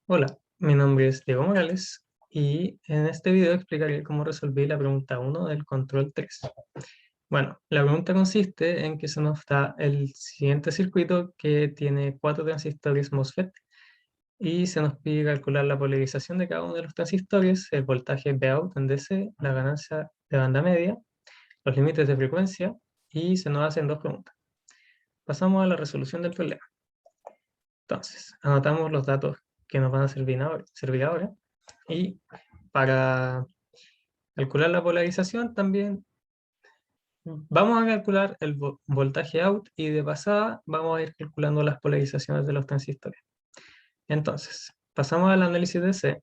Hola, mi nombre es Diego Morales y en este video explicaré cómo resolví la pregunta 1 del control 3. Bueno, la pregunta consiste en que se nos da el siguiente circuito que tiene 4 transistores MOSFET y se nos pide calcular la polarización de cada uno de los transistores, el voltaje Vout en DC, la ganancia de banda media, los límites de frecuencia y se nos hacen dos preguntas. Pasamos a la resolución del problema. Entonces, anotamos los datos que nos van a servir ahora y para calcular la polarización también vamos a calcular el voltaje out y de pasada vamos a ir calculando las polarizaciones de los transistores. Entonces, pasamos al análisis de C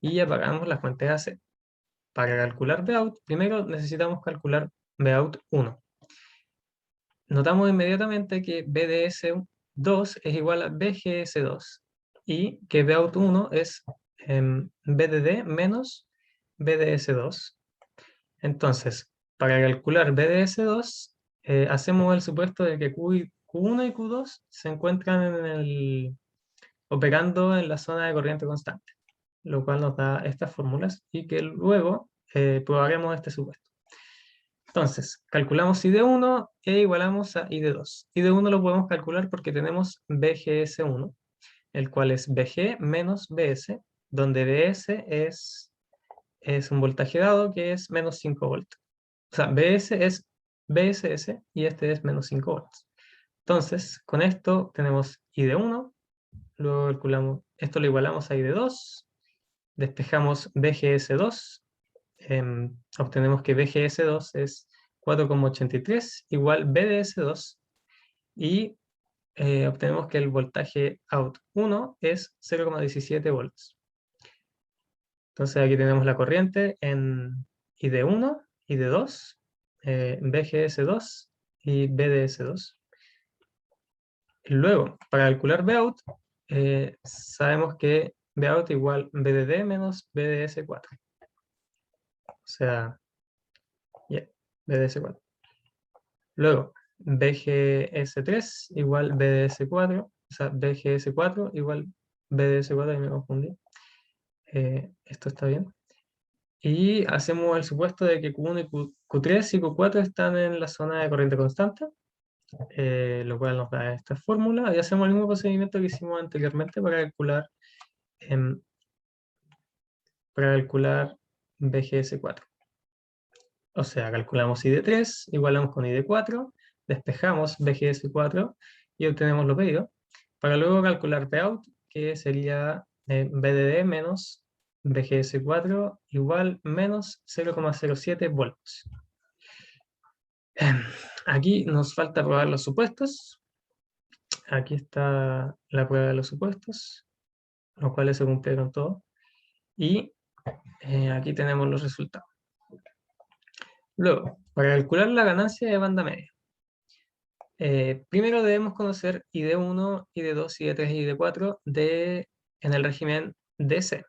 y apagamos la fuente de AC. Para calcular Vout, primero necesitamos calcular Vout 1. Notamos inmediatamente que BDS2 es igual a BGS2 y que Vout 1 es BDD menos BDS2. Entonces, para calcular BDS2, hacemos el supuesto de que Q1 y Q2 se encuentran operando en la zona de corriente constante, lo cual nos da estas fórmulas y que luego probaremos este supuesto. Entonces, calculamos I de 1 e igualamos a I de 2. I de 1 lo podemos calcular porque tenemos BGS1, el cual es BG menos BS, donde BS es un voltaje dado que es menos 5 volts. O sea, BS es BSS y este es menos 5 volts. Entonces, con esto tenemos I de 1, luego calculamos, esto lo igualamos a I de 2, despejamos BGS2, obtenemos que BGS2 es 4,83 igual BDS2 y obtenemos que el voltaje out 1 es 0,17 volts. Entonces aquí tenemos la corriente en ID1, ID2, BGS2 y BDS2. Luego, para calcular Vout, sabemos que Vout igual BDD menos BDS4. O sea, BDS4. Luego, BGS3 igual BDS4. O sea, BGS4 igual BDS4, ahí me confundí. Esto está bien. Y hacemos el supuesto de que Q1 y Q3 y Q4 están en la zona de corriente constante, lo cual nos da esta fórmula, y hacemos el mismo procedimiento que hicimos anteriormente em, para calcular BGS4. O sea, calculamos I de 3, igualamos con I de 4, despejamos BGS4 y obtenemos lo pedido, para luego calcular Pout, que sería BDD menos BGS4 igual menos 0,07 volts. Aquí nos falta probar los supuestos. Aquí está la prueba de los supuestos, los cuales se cumplieron todos. Y aquí tenemos los resultados. Luego, para calcular la ganancia de banda media, primero debemos conocer ID1, ID2, ID3 y ID4 en el régimen DC.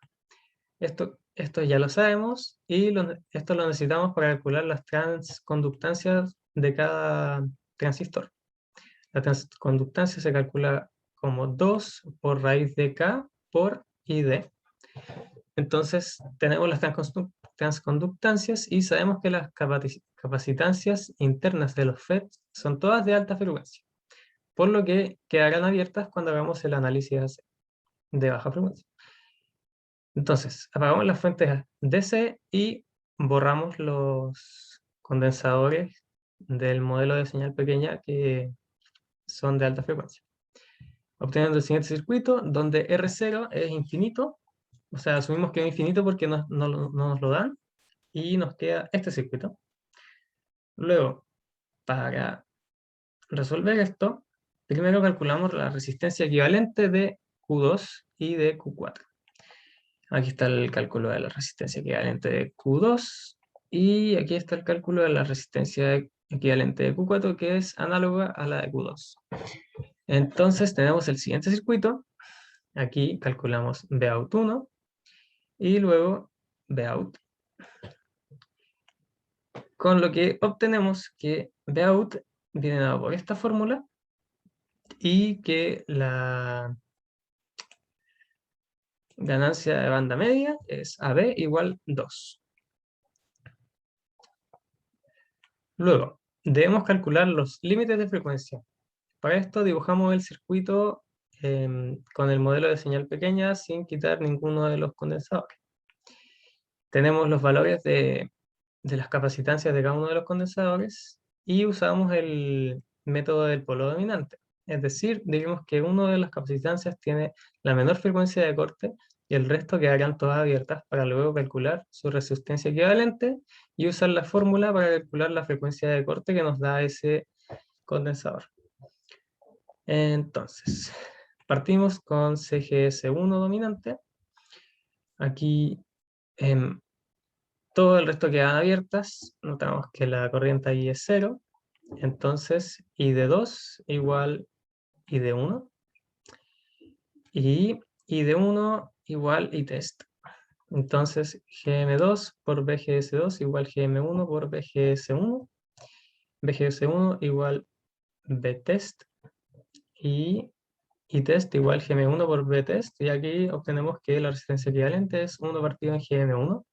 Esto ya lo sabemos y esto lo necesitamos para calcular las transconductancias de cada transistor. La transconductancia se calcula como 2 por raíz de K por ID. Entonces, tenemos las transconductancias y sabemos que las capacitancias internas de los FET son todas de alta frecuencia, por lo que quedarán abiertas cuando hagamos el análisis de baja frecuencia. Entonces, apagamos las fuentes DC y borramos los condensadores del modelo de señal pequeña que son de alta frecuencia, obteniendo el siguiente circuito donde R0 es infinito, o sea, asumimos que es infinito porque no nos lo dan, y nos queda este circuito. Luego, para resolver esto, primero calculamos la resistencia equivalente de Q2 y de Q4. Aquí está el cálculo de la resistencia equivalente de Q2 y aquí está el cálculo de la resistencia equivalente de Q4, que es análoga a la de Q2. Entonces tenemos el siguiente circuito. Aquí calculamos Vout 1 y luego Vout, con lo que obtenemos que Vout viene dado por esta fórmula y que ganancia de banda media es AB igual 2. Luego, debemos calcular los límites de frecuencia. Para esto dibujamos el circuito con el modelo de señal pequeña sin quitar ninguno de los condensadores. Tenemos los valores de las capacitancias de cada uno de los condensadores y usamos el método del polo dominante. Es decir, digamos que uno de las capacitancias tiene la menor frecuencia de corte y el resto quedarán todas abiertas para luego calcular su resistencia equivalente y usar la fórmula para calcular la frecuencia de corte que nos da ese condensador. Entonces, partimos con CGS1 dominante. Aquí todo el resto quedan abiertas. Notamos que la corriente ahí es 0. Entonces, I de 2 igual I de 1. Y I de 1 igual I test. Entonces, GM2 por BGS2 igual GM1 por BGS1. BGS1 igual Btest. Y test igual GM1 por Btest. Y aquí obtenemos que la resistencia equivalente es 1 partido en GM1.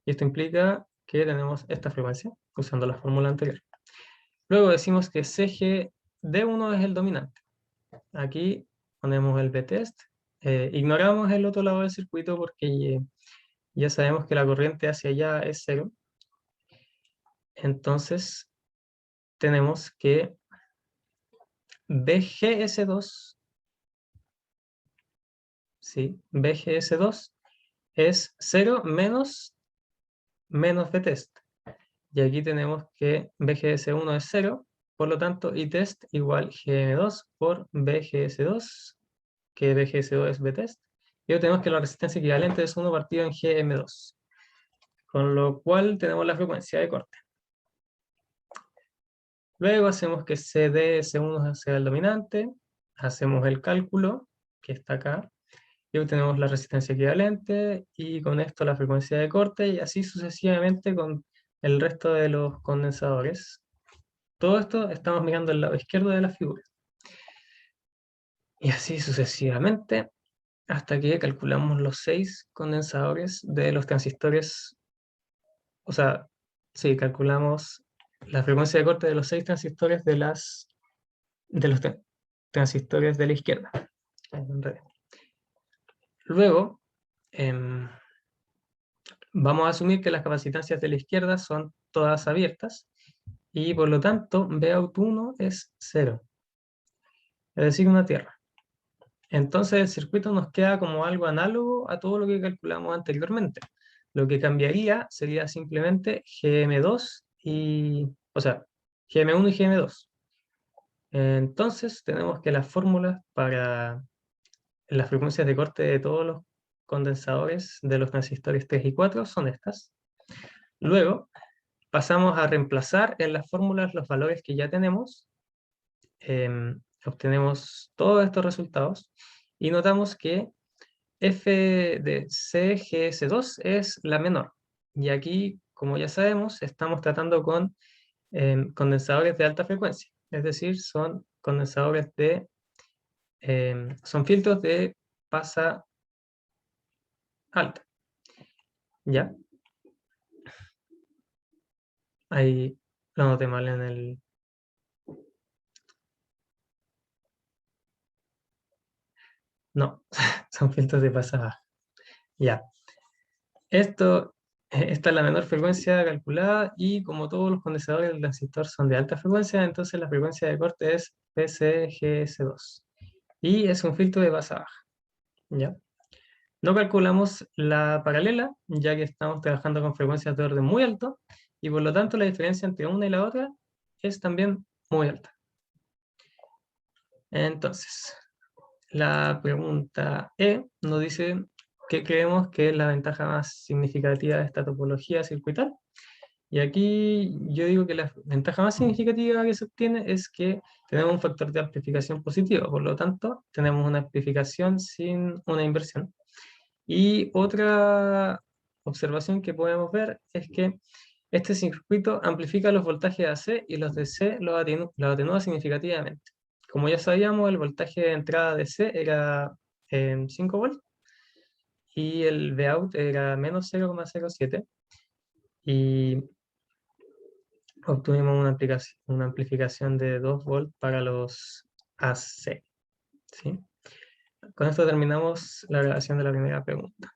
Y esto implica que tenemos esta frecuencia, usando la fórmula anterior. Luego decimos que CGD1 es el dominante. Aquí ponemos el Btest. Ignoramos el otro lado del circuito porque ya sabemos que la corriente hacia allá es 0. Entonces tenemos que BGS2, ¿sí? BGS2 es 0 menos Btest. Y aquí tenemos que BGS1 es 0, por lo tanto ITest igual GM2 por BGS2, que BGS2 es Btest. Y obtenemos que la resistencia equivalente es 1 partido en GM2, con lo cual tenemos la frecuencia de corte. Luego hacemos que CDS1 sea el dominante, hacemos el cálculo, que está acá, y obtenemos la resistencia equivalente, y con esto la frecuencia de corte, y así sucesivamente con el resto de los condensadores. Todo esto estamos mirando el lado izquierdo de la figura. Y así sucesivamente, hasta que calculamos los 6 condensadores de los transistores. O sea, sí, calculamos la frecuencia de corte de los 6 transistores de los transistores de la izquierda. Luego, vamos a asumir que las capacitancias de la izquierda son todas abiertas y por lo tanto Vout 1 es 0, es decir, una tierra. Entonces el circuito nos queda como algo análogo a todo lo que calculamos anteriormente. Lo que cambiaría sería simplemente GM2 o sea, GM1 y GM2. Entonces tenemos que las fórmulas para las frecuencias de corte de todos los condensadores de los transistores 3 y 4 son estas. Luego pasamos a reemplazar en las fórmulas los valores que ya tenemos. Obtenemos todos estos resultados y notamos que F de CGS2 es la menor. Y aquí, como ya sabemos, estamos tratando con condensadores de alta frecuencia. Es decir, son condensadores son filtros de pasa alta. ¿Ya? Ahí lo noté mal en el... No, son filtros de pasa baja. Ya. Esta es la menor frecuencia calculada y como todos los condensadores del transistor son de alta frecuencia, entonces la frecuencia de corte es PCGS2. Y es un filtro de base baja. ¿Ya? No calculamos la paralela, ya que estamos trabajando con frecuencias de orden muy alto, y por lo tanto la diferencia entre una y la otra es también muy alta. Entonces, la pregunta E nos dice qué creemos que es la ventaja más significativa de esta topología circuital. Y aquí yo digo que la ventaja más significativa que se obtiene es que tenemos un factor de amplificación positivo, por lo tanto tenemos una amplificación sin una inversión. Y otra observación que podemos ver es que este circuito amplifica los voltajes AC y los de C los atenúa significativamente. Como ya sabíamos, el voltaje de entrada de C era 5 volts y el Vout era menos 0,07 y obtuvimos una amplificación de 2 volts para los AC. ¿Sí? Con esto terminamos la grabación de la primera pregunta.